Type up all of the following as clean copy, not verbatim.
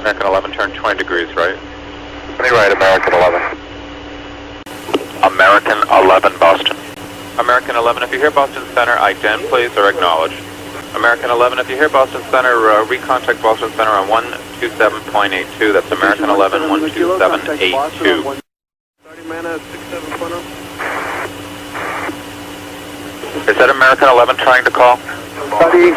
American 11, turn 20 degrees, right? 20 right, American 11. American 11, Boston. American 11, if you hear Boston Center, ident please or acknowledge. American 11, if you hear Boston Center, recontact Boston Center on 127.82. That's American 11, 127.82. Is that American 11 trying to call? Buddy,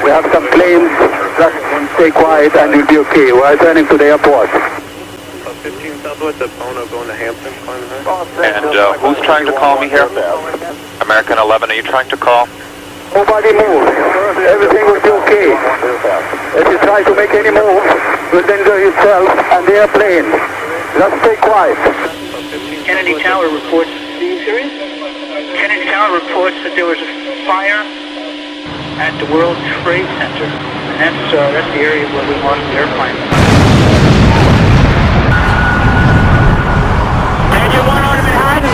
we have some planes. Just stay quiet and you'll be okay. We're turning to the airport. 15 Southwest of Bono going to Hampton. And who's trying to call me here? American 11, are you trying to call? Nobody move. Everything will be okay. If you try to make any move, you'll danger yourself and the airplane. Just stay quiet. Kennedy Tower reports. Are you serious? Kennedy Tower reports that there was a fire at the World Trade Center. And that's the area where we lost the airplane. Engine 1 on Manhattan.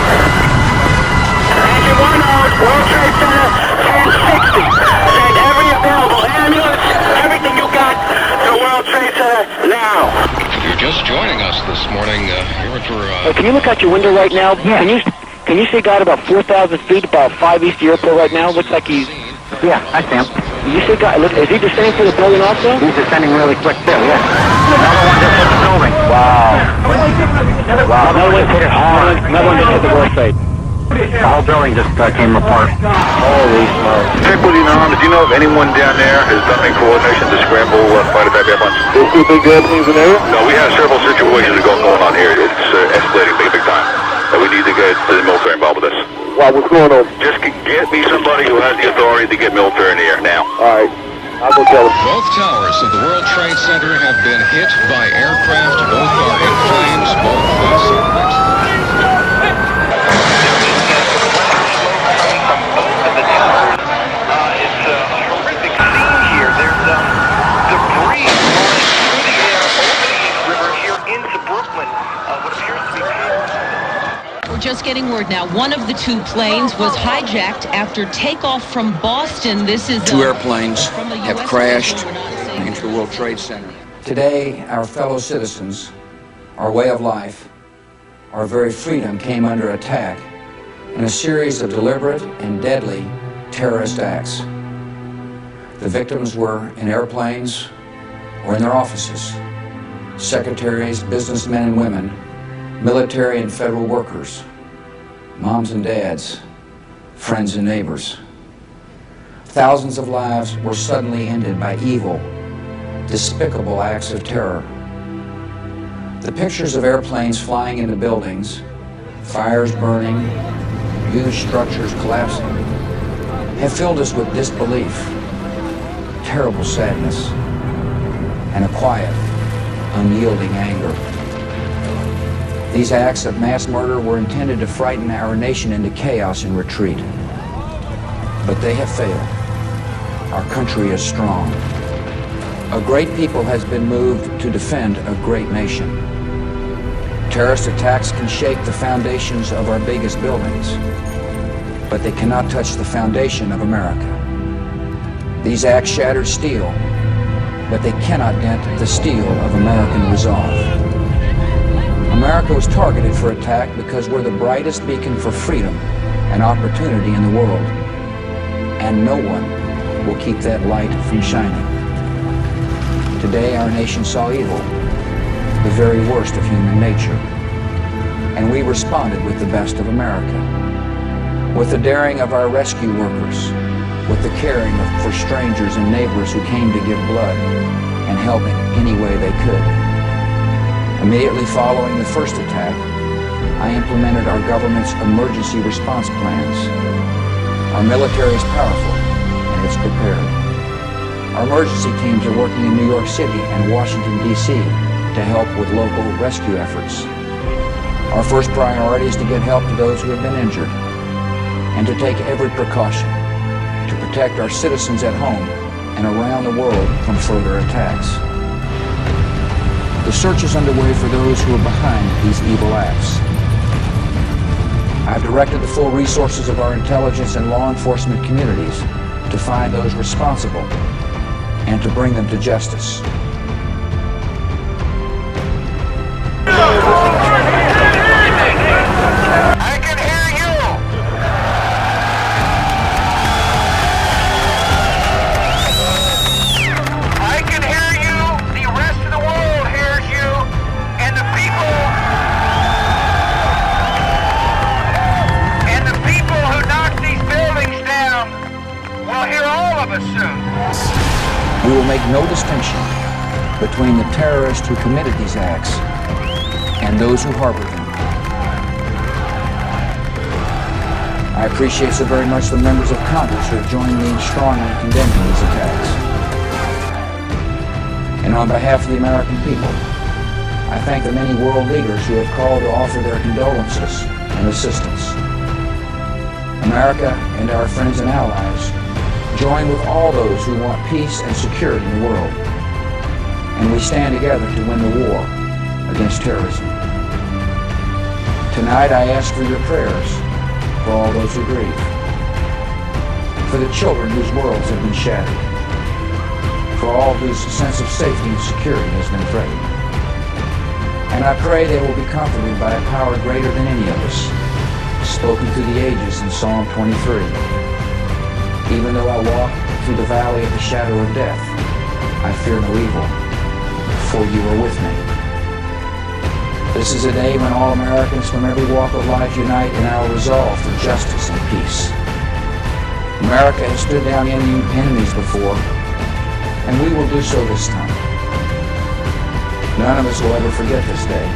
Engine 1 on World Trade Center, 1060. Send every available ambulance, everything you got to World Trade Center now. If you're just joining us this morning, here for... Can you look out your window right now? Yeah. Can you see God about 4,000 feet, about 5 east of the airport right now? Looks like he's... Yeah, I see him. You see God, look, is he descending through the building also? He's descending really quick too, yeah. Another one just hit the building. Wow. Wow, another one hit it hard. Another one just hit the World Trade. The whole building just came apart. Holy smokes. Check with you now. Do you know if anyone down there has done any coordination to scramble fighter type airplanes? Is there big airplanes in there? No, we have several situations going on here. It's escalating big time. And we need to get the military involved with this. Wow, what's going on? Just get me somebody who has the authority to get military in the air now. All right, I'll go tell him. Both towers of the World Trade Center have been hit by aircraft. Both are in flames. Both separated. It's a horrific scene here. There's debris flying through the air over the East River here into Brooklyn. What appears to be... We're just getting word now. One of the two planes was hijacked after takeoff from Boston. This is two airplanes from the have US crashed Air into the World Trade Center. Today, our fellow citizens, our way of life, our very freedom came under attack in a series of deliberate and deadly terrorist acts. The victims were in airplanes or in their offices. Secretaries, businessmen and women, military and federal workers, moms and dads, friends and neighbors. Thousands of lives were suddenly ended by evil, despicable acts of terror. The pictures of airplanes flying into buildings, fires burning, huge structures collapsing, have filled us with disbelief, terrible sadness, and a quiet, unyielding anger. These acts of mass murder were intended to frighten our nation into chaos and retreat. But they have failed. Our country is strong. A great people has been moved to defend a great nation. Terrorist attacks can shake the foundations of our biggest buildings, but they cannot touch the foundation of America. These acts shatter steel, but they cannot dent the steel of American resolve. America was targeted for attack because we're the brightest beacon for freedom and opportunity in the world. And no one will keep that light from shining. Today, our nation saw evil, the very worst of human nature. And we responded with the best of America. With the daring of our rescue workers, with the caring for strangers and neighbors who came to give blood and help in any way they could. Immediately following the first attack, I implemented our government's emergency response plans. Our military is powerful and it's prepared. Our emergency teams are working in New York City and Washington, D.C. to help with local rescue efforts. Our first priority is to get help to those who have been injured and to take every precaution to protect our citizens at home and around the world from further attacks. The search is underway for those who are behind these evil acts. I've directed the full resources of our intelligence and law enforcement communities to find those responsible and to bring them to justice. I can hear you. I can hear you. The rest of the world hears you. And the people who knock these buildings down will hear all of us soon. We will make no distinction between the terrorists who committed these acts and those who harbor them. I appreciate so very much the members of Congress who have joined me in strongly condemning these attacks. And on behalf of the American people, I thank the many world leaders who have called to offer their condolences and assistance. America and our friends and allies join with all those who want peace and security in the world. And we stand together to win the war against terrorism. Tonight I ask for your prayers for all those who grieve, for the children whose worlds have been shattered, for all whose sense of safety and security has been threatened. And I pray they will be comforted by a power greater than any of us, spoken through the ages in Psalm 23. Even though I walk through the valley of the shadow of death, I fear no evil, for you are with me. This is a day when all Americans from every walk of life unite in our resolve for justice and peace. America has stood down enemies before, and we will do so this time. None of us will ever forget this day.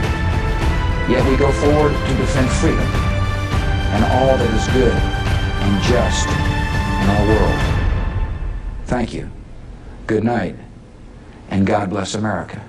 Yet we go forward to defend freedom and all that is good and just in our world. Thank you. Good night, and God bless America.